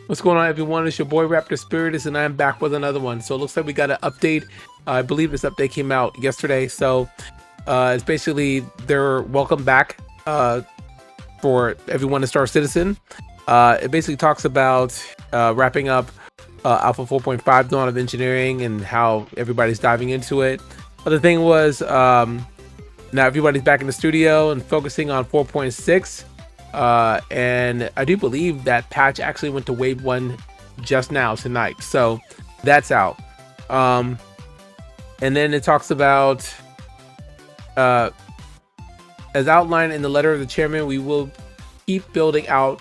What's going on, everyone? It's your boy Raptor Spiritus, and I'm back with another one. So it looks like we got an update. I believe this update came out yesterday. So it's basically their welcome back for everyone to Star Citizen. It basically talks about wrapping up Alpha 4.5 Dawn of Engineering and how everybody's diving into it. But the thing was, now everybody's back in the studio and focusing on 4.6. And I do believe that patch actually went to wave 1 just now tonight, so that's out. And then it talks about as outlined in the letter of the chairman, we will keep building out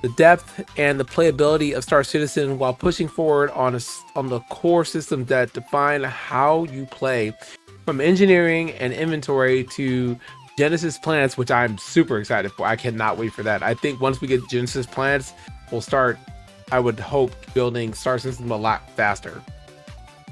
the depth and the playability of Star Citizen while pushing forward on the core systems that define how you play, from engineering and inventory to Genesis Planets, which I'm super excited for. I cannot wait for that. I think once we get Genesis Planets, we'll start, I would hope, building Star System a lot faster.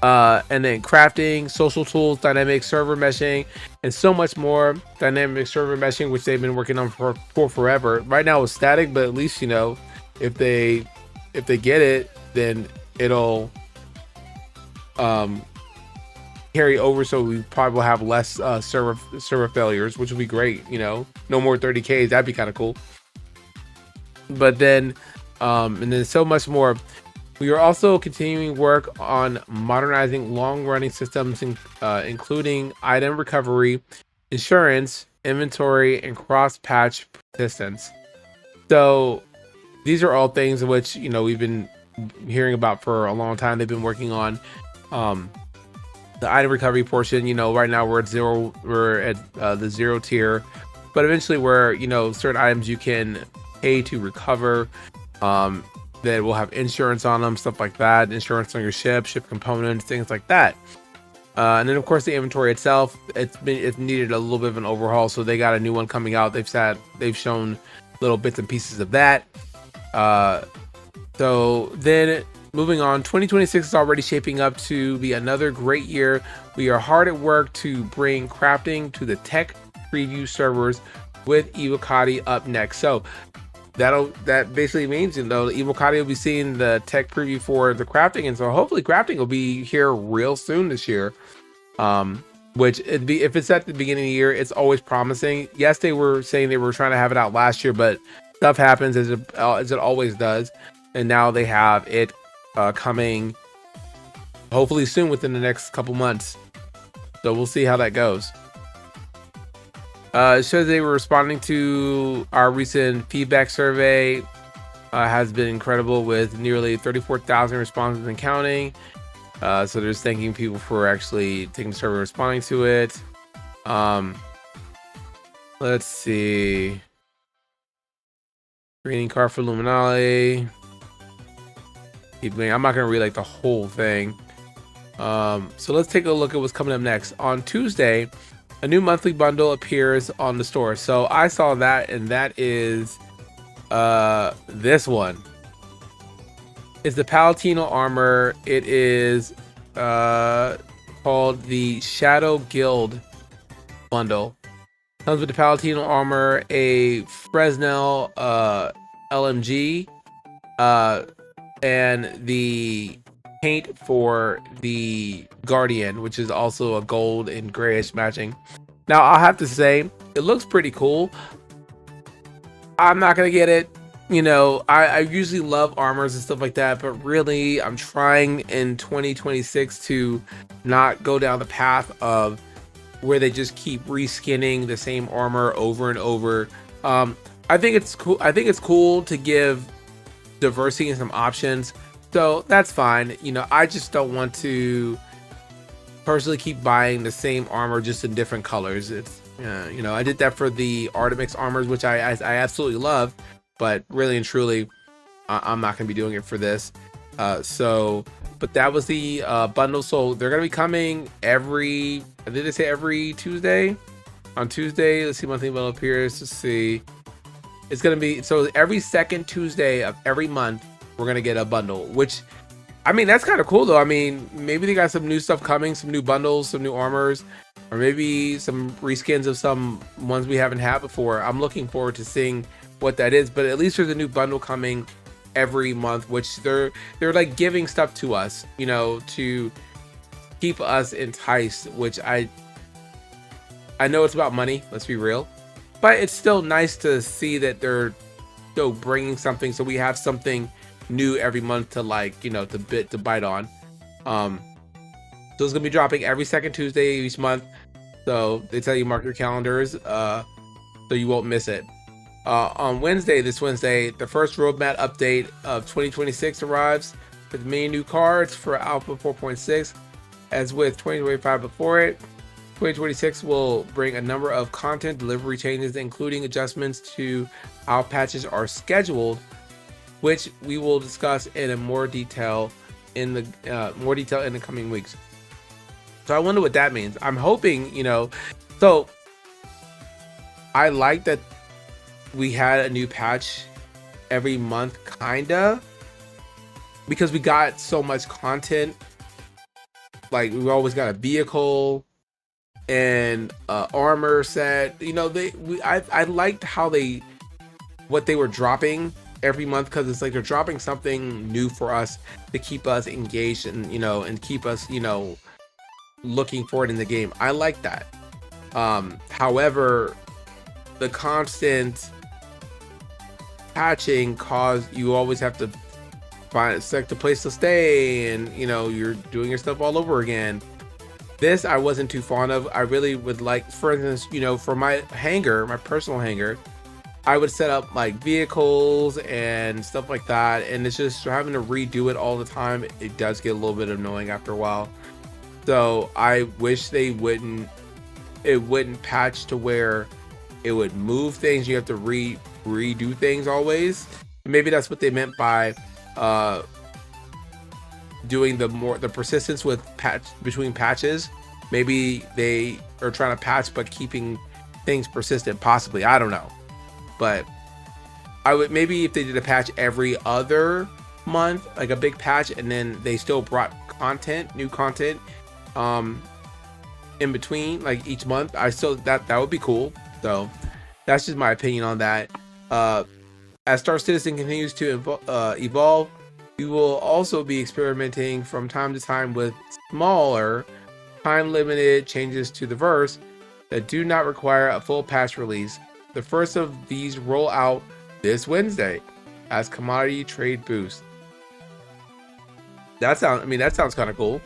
And then crafting, social tools, dynamic server meshing, and so much more. Dynamic server meshing, which they've been working on for forever. Right now it's static, but at least, you know, if they get it, then it'll carry over, so we probably will have less server failures, which would be great. You know, no more 30Ks. That'd be kind of cool. But then and then so much more. We are also continuing work on modernizing long-running systems, including item recovery, insurance, inventory, and cross-patch persistence. So these are all things which, you know, we've been hearing about for a long time. They've been working on the item recovery portion. You know, right now we're at zero. We're at the 0 tier, but eventually, where, you know, certain items you can pay to recover, that will have insurance on them, stuff like that. Insurance on your ship components, things like that. And then, of course, the inventory itself. It's needed a little bit of an overhaul, so they got a new one coming out. They've shown little bits and pieces of that. So then, moving on, 2026 is already shaping up to be another great year. We are hard at work to bring crafting to the tech preview servers, with Evocati up next. So that basically means, you know, Evocati will be seeing the tech preview for the crafting, and so hopefully crafting will be here real soon this year. Which it'd be, if it's at the beginning of the year, it's always promising. Yes, they were saying they were trying to have it out last year, but stuff happens as it always does, and now they have it coming hopefully soon, within the next couple months. So we'll see how that goes. It shows they were responding to our recent feedback survey. Has been incredible, with nearly 34,000 responses and counting. So they're just thanking people for actually taking the survey and responding to it. Let's see. Greeting card for Luminale. I'm not gonna read like the whole thing. So let's take a look at what's coming up next. On Tuesday, a new monthly bundle appears on the store. So I saw that, and that is this one. It's the Palatino armor. It is called the Shadow Guild bundle. Comes with the Palatino armor, a Fresnel LMG, and the paint for the Guardian, which is also a gold and grayish matching. Now, I'll have to say, it looks pretty cool. I'm not gonna get it. You know, I usually love armors and stuff like that, but really, I'm trying in 2026 to not go down the path of where they just keep reskinning the same armor over and over. I think it's cool. I think it's cool to give diversity and some options. So that's fine. You know, I just don't want to personally keep buying the same armor just in different colors. It's you know, I did that for the Artemix armors, which I absolutely love, but really and truly, I'm not gonna be doing it for this. But that was the bundle. So they're gonna be coming every. Did they say every Tuesday? On Tuesday, let's see, monthly bundle appears. Let's see. It's gonna be, so every second Tuesday of every month, we're gonna get a bundle, which, I mean, that's kind of cool though. I mean, maybe they got some new stuff coming, some new bundles, some new armors, or maybe some reskins of some ones we haven't had before. I'm looking forward to seeing what that is, but at least there's a new bundle coming every month, which they're like giving stuff to us, you know, to keep us enticed, which I know it's about money, let's be real, but it's still nice to see that they're still bringing something, so we have something new every month to, like, you know, to bite on. um so it's gonna be dropping every second Tuesday each month, so they tell you mark your calendars so you won't miss it. On Wednesday, this Wednesday, the first roadmap update of 2026 arrives with many new cards for Alpha 4.6. As with 2025 before it, 2026 will bring a number of content delivery changes, including adjustments to how patches are scheduled, which we will discuss in more detail in the coming weeks. So I wonder what that means. I'm hoping, you know, so I like that we had a new patch every month, kinda, because we got so much content. Like, we always got a vehicle and armor set. You know, I liked how what they were dropping every month, because it's like they're dropping something new for us to keep us engaged and, you know, and keep us, you know, looking forward in the game. I like that. However, the constant patching cause you always have to select a place to stay, and, you know, you're doing your stuff all over again. This I wasn't too fond of. I really would like, for instance, you know, for my hangar, my personal hangar, I would set up like vehicles and stuff like that, and it's just having to redo it all the time. It does get a little bit annoying after a while. So I wish it wouldn't patch to where it would move things. You have to redo things always. Maybe that's what they meant by doing the persistence with between patches. Maybe they are trying to patch but keeping things persistent, possibly. I don't know. But I would, maybe if they did a patch every other month, like a big patch, and then they still brought new content in between, like each month, that would be cool. So that's just my opinion on that. As Star Citizen continues to evolve, we will also be experimenting from time to time with smaller, time-limited changes to the verse that do not require a full patch release. The first of these roll out this Wednesday as commodity trade boost. That sounds kind of cool.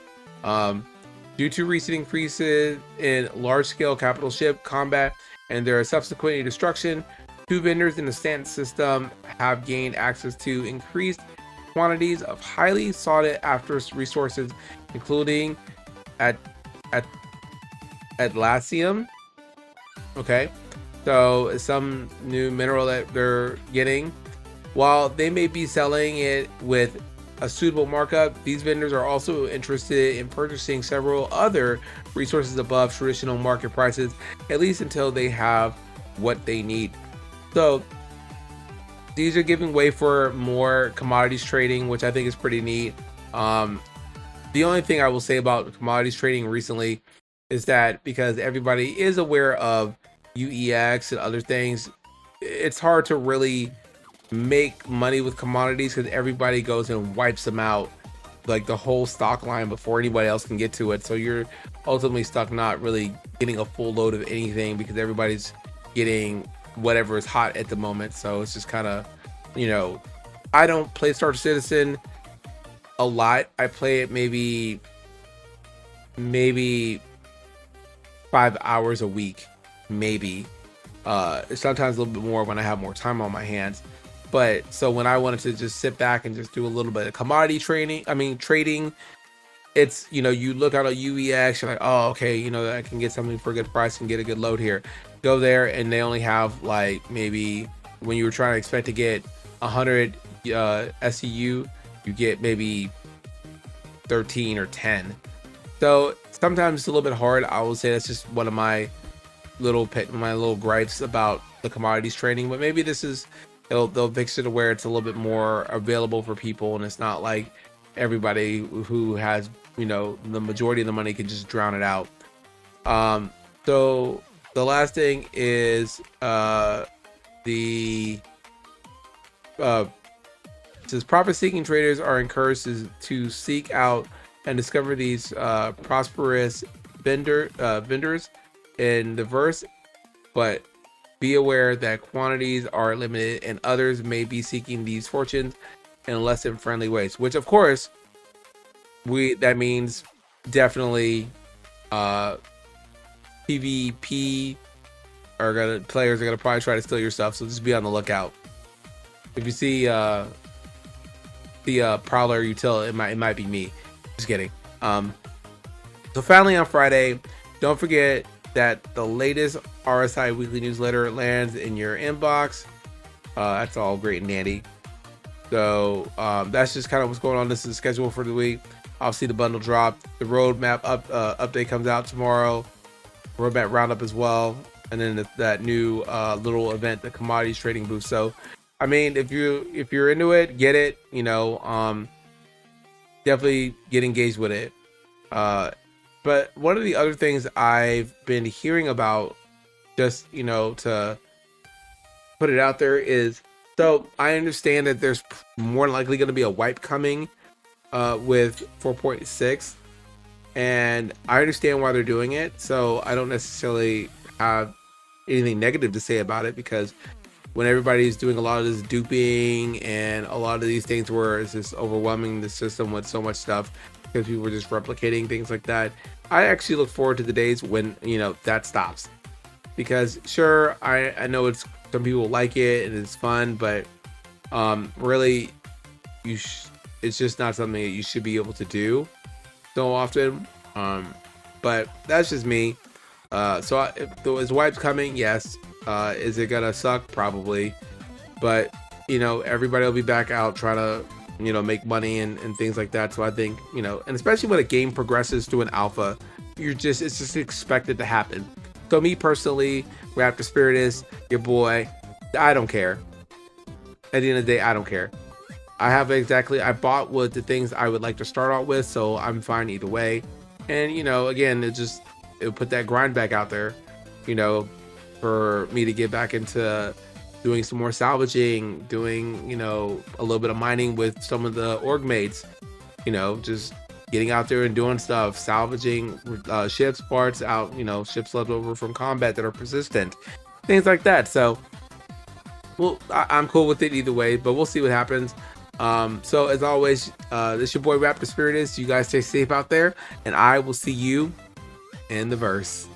Due to recent increases in large-scale capital ship combat and their subsequent destruction, 2 vendors in the stand system have gained access to increased quantities of highly sought after resources, including Atlassium. Okay, so some new mineral that they're getting. While they may be selling it with a suitable markup, these vendors are also interested in purchasing several other resources above traditional market prices, at least until they have what they need. So these are giving way for more commodities trading, which I think is pretty neat. The only thing I will say about commodities trading recently is that because everybody is aware of UEX and other things, it's hard to really make money with commodities because everybody goes and wipes them out, like the whole stock line, before anybody else can get to it. So you're ultimately stuck not really getting a full load of anything because everybody's getting whatever is hot at the moment. So it's just kind of, you know, I don't play Star Citizen a lot. I play it maybe 5 hours a week, maybe. Sometimes a little bit more when I have more time on my hands. But so when I wanted to just sit back and just do a little bit of commodity trading, it's, you know, you look at a UEX, you're like, oh, okay, you know, I can get something for a good price and get a good load here. Go there, and they only have like, maybe when you were trying to expect to get 100 SEU, you get maybe 13 or 10. So sometimes it's a little bit hard. I will say that's just one of my little gripes about the commodities trading. But maybe they'll fix it to where it's a little bit more available for people, and it's not like everybody who has, you know, the majority of the money can just drown it out. So the last thing is the It says profit-seeking traders are encouraged to seek out and discover these prosperous vendors in the verse, but be aware that quantities are limited and others may be seeking these fortunes in less than friendly ways. Which, of course, that means definitely PvP players are gonna probably try to steal your stuff. So just be on the lookout. If you see the Prowler util, it might be me. Just kidding. So finally on Friday, don't forget that the latest RSI weekly newsletter lands in your inbox. That's all great and dandy. So that's just kind of what's going on. This is the schedule for the week. Obviously the bundle drop. The roadmap update comes out tomorrow. Roadmap roundup as well. And then that new little event, the commodities trading booth. So I mean, if you're into it, get it. Definitely get engaged with it. But one of the other things I've been hearing about, just to put it out there, is, so I understand that there's more likely going to be a wipe coming with 4.6, and I understand why they're doing it. So I don't necessarily have anything negative to say about it, because when everybody's doing a lot of this duping and a lot of these things where it's just overwhelming the system with so much stuff because people are just replicating things like that, I actually look forward to the days when that stops. Because sure, I know some people like it and it's fun, but really it's just not something that you should be able to do so often. But that's just me. So if there was wipes coming, yes. Is it gonna suck? Probably. But everybody will be back out trying to make money and things like that. So I think and especially when a game progresses to an alpha, it's just expected to happen. So me personally, Raptor Spirit is your boy. I don't care. At the end of the day, I don't care. I bought with the things I would like to start out with, so I'm fine either way. And again, it'll put that grind back out there, for me to get back into doing some more salvaging, doing a little bit of mining with some of the org mates, just getting out there and doing stuff, salvaging ships parts out, ships left over from combat that are persistent, things like that. So well, I'm cool with it either way, but we'll see what happens. So as always, this is your boy Raptor Spirit. You guys stay safe out there, and I will see you in the verse.